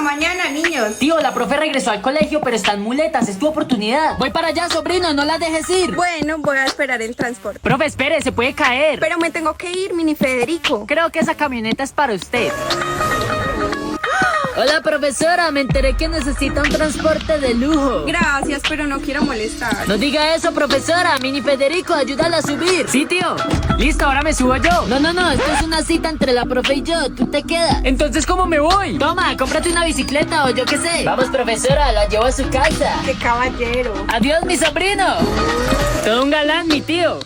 mañana, niños. Tío, la profe regresó al colegio, pero está en muletas. Es tu oportunidad. Voy para allá, sobrino. No la dejes ir. Bueno, voy a esperar el transporte. Profe, espere. Se puede caer. Pero me tengo que ir, mini Federico. Creo que esa camioneta es para usted. Hola, profesora. Me enteré que necesita un transporte de lujo. Gracias, pero no quiero molestar. No diga eso, profesora. Mini Federico, ayúdala a subir. Sí, tío. Listo, ahora me subo yo. No. Esto es una cita entre la profe y yo. Tú te quedas. Entonces, ¿cómo me voy? Toma, cómprate una bicicleta o yo qué sé. Vamos, profesora. La llevo a su casa. ¡Qué caballero! Adiós, mi sobrino. Todo un galán, mi tío.